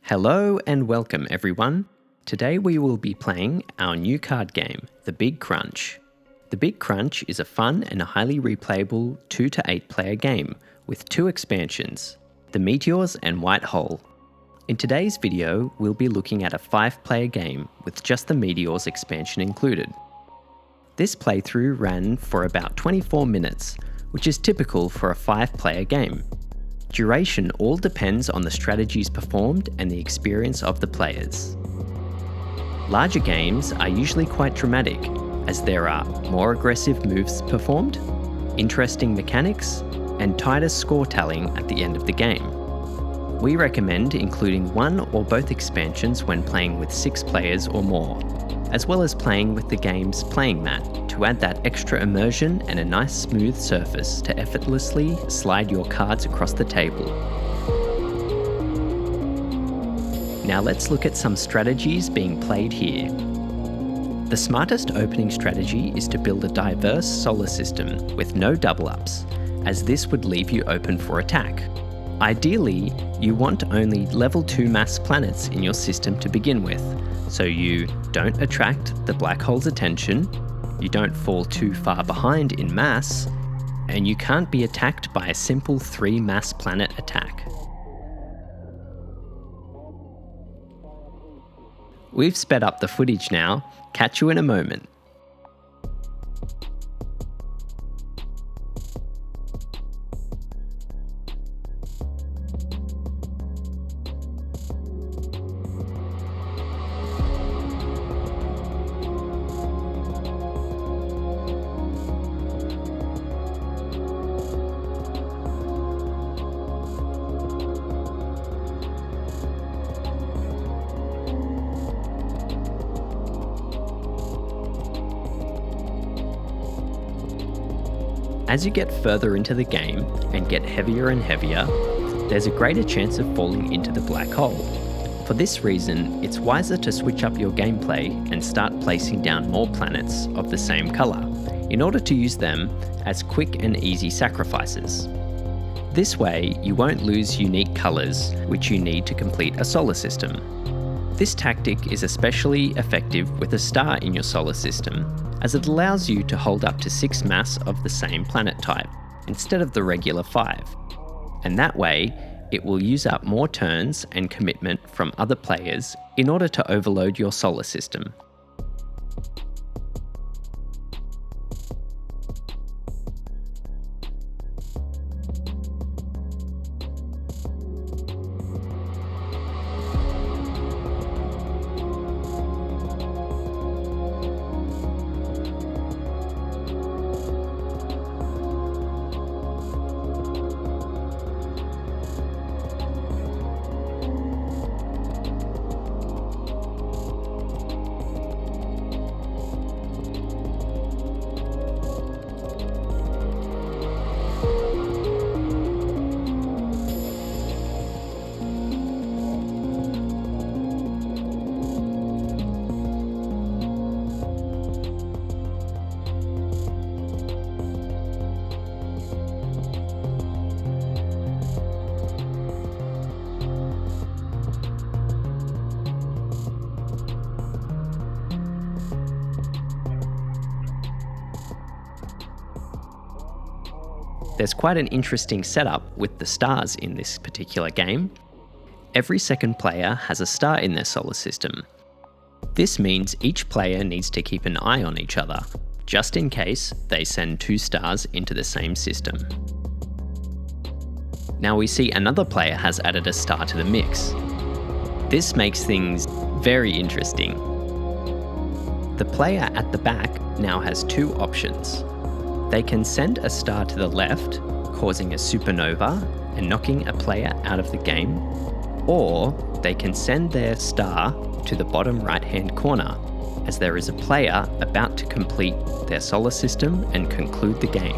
Hello and welcome everyone. Today we will be playing our new card game, The Big Crunch. The Big Crunch is a fun and highly replayable 2 to 8 player game with 2 expansions, the Meteors and White Hole. In today's video, we'll be looking at a 5-player game with just the Meteors expansion included. This playthrough ran for about 24 minutes, which is typical for a 5-player game. Duration all depends on the strategies performed and the experience of the players. Larger games are usually quite dramatic, as there are more aggressive moves performed, interesting mechanics, and tighter score tallying at the end of the game. We recommend including 1 or both expansions when playing with 6 players or more, as well as playing with the game's playing mat to add that extra immersion and a nice smooth surface to effortlessly slide your cards across the table. Now let's look at some strategies being played here. The smartest opening strategy is to build a diverse solar system with no double-ups, as this would leave you open for attack. Ideally, you want only level 2 mass planets in your system to begin with, so you don't attract the black hole's attention, you don't fall too far behind in mass, and you can't be attacked by a simple 3 mass planet attack. We've sped up the footage now, catch you in a moment. As you get further into the game and get heavier and heavier, there's a greater chance of falling into the black hole. For this reason, it's wiser to switch up your gameplay and start placing down more planets of the same colour, in order to use them as quick and easy sacrifices. This way, you won't lose unique colours which you need to complete a solar system. This tactic is especially effective with a star in your solar system, as it allows you to hold up to 6 mass of the same planet type, instead of the regular 5. And that way, it will use up more turns and commitment from other players in order to overload your solar system. There's quite an interesting setup with the stars in this particular game. Every second player has a star in their solar system. This means each player needs to keep an eye on each other, just in case they send 2 stars into the same system. Now we see another player has added a star to the mix. This makes things very interesting. The player at the back now has 2 options. They can send a star to the left, causing a supernova and knocking a player out of the game, or they can send their star to the bottom right-hand corner, as there is a player about to complete their solar system and conclude the game.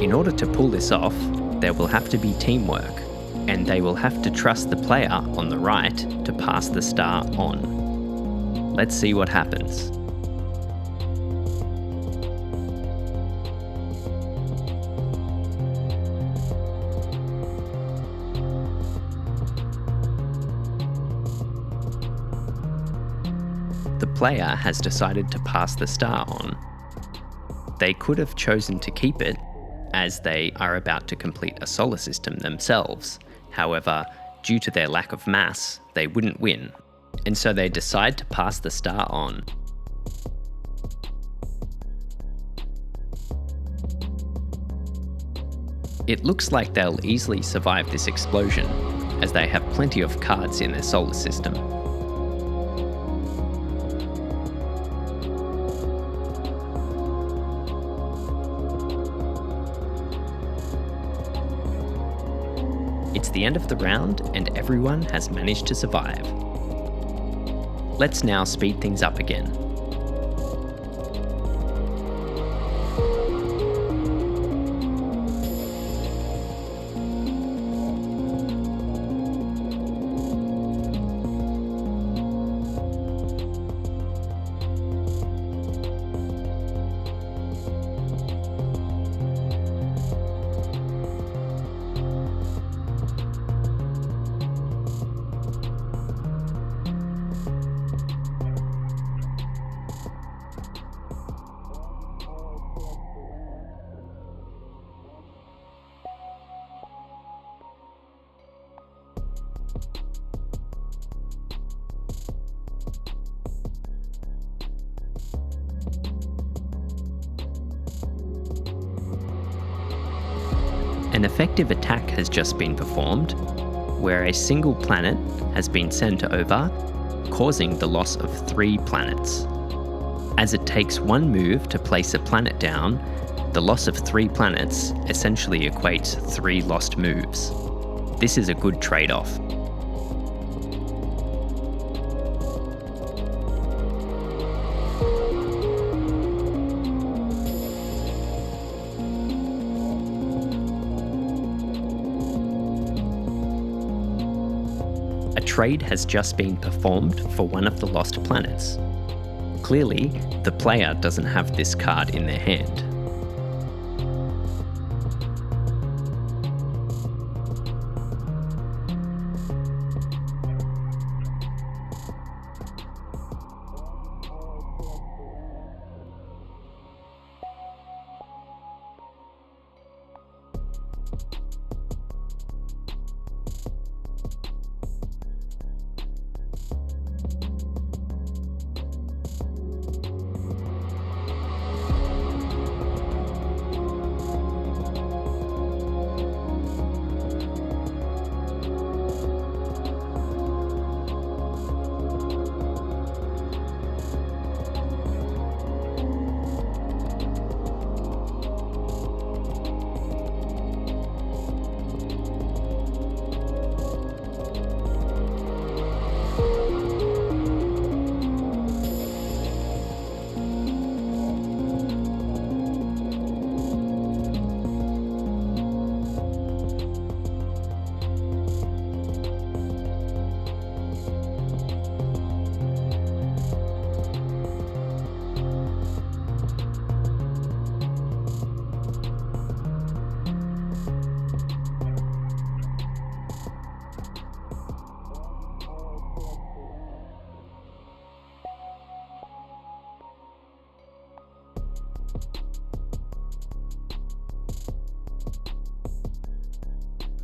In order to pull this off, there will have to be teamwork, and they will have to trust the player on the right to pass the star on. Let's see what happens. the player has decided to pass the star on. They could have chosen to keep it, as they are about to complete a solar system themselves. However, due to their lack of mass, they wouldn't win, and so they decide to pass the star on. It looks like they'll easily survive this explosion, as they have plenty of cards in their solar system. It's the end of the round, and everyone has managed to survive. Let's now speed things up again. An effective attack has just been performed, where a single planet has been sent over, causing the loss of 3 planets. As it takes 1 move to place a planet down, the loss of 3 planets essentially equates 3 lost moves. This is a good trade-off. A trade has just been performed for one of the lost planets. Clearly, the player doesn't have this card in their hand.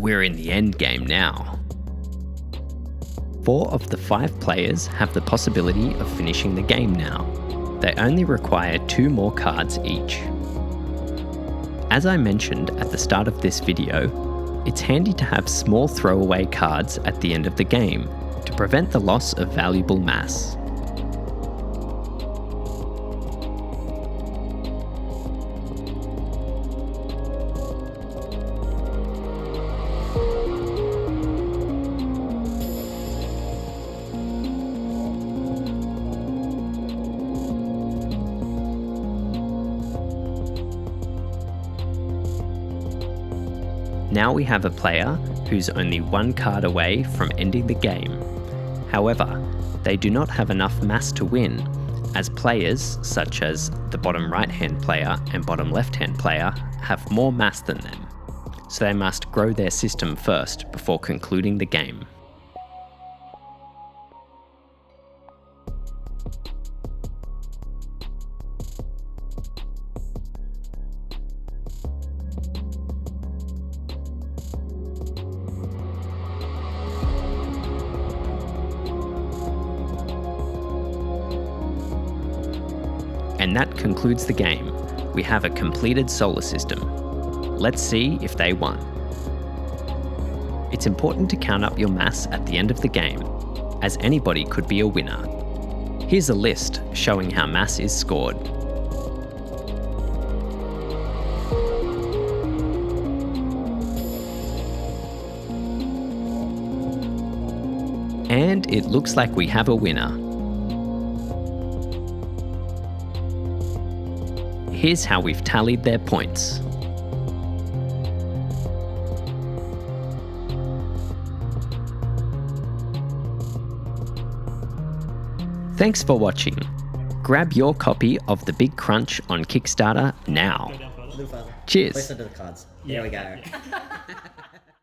We're in the end game now. 4 of the 5 players have the possibility of finishing the game now. They only require 2 more cards each. As I mentioned at the start of this video, it's handy to have small throwaway cards at the end of the game to prevent the loss of valuable mass. Now we have a player who's only 1 card away from ending the game. However, they do not have enough mass to win, as players such as the bottom right-hand player and bottom left-hand player have more mass than them, so they must grow their system first before concluding the game. And that concludes the game. We have a completed solar system. Let's see if they won. It's important to count up your mass at the end of the game, as anybody could be a winner. Here's a list showing how mass is scored. And it looks like we have a winner. Here's how we've tallied their points. Thanks for watching. Grab your copy of The Big Crunch on Kickstarter now. Cheers. Place under the cards. There we go.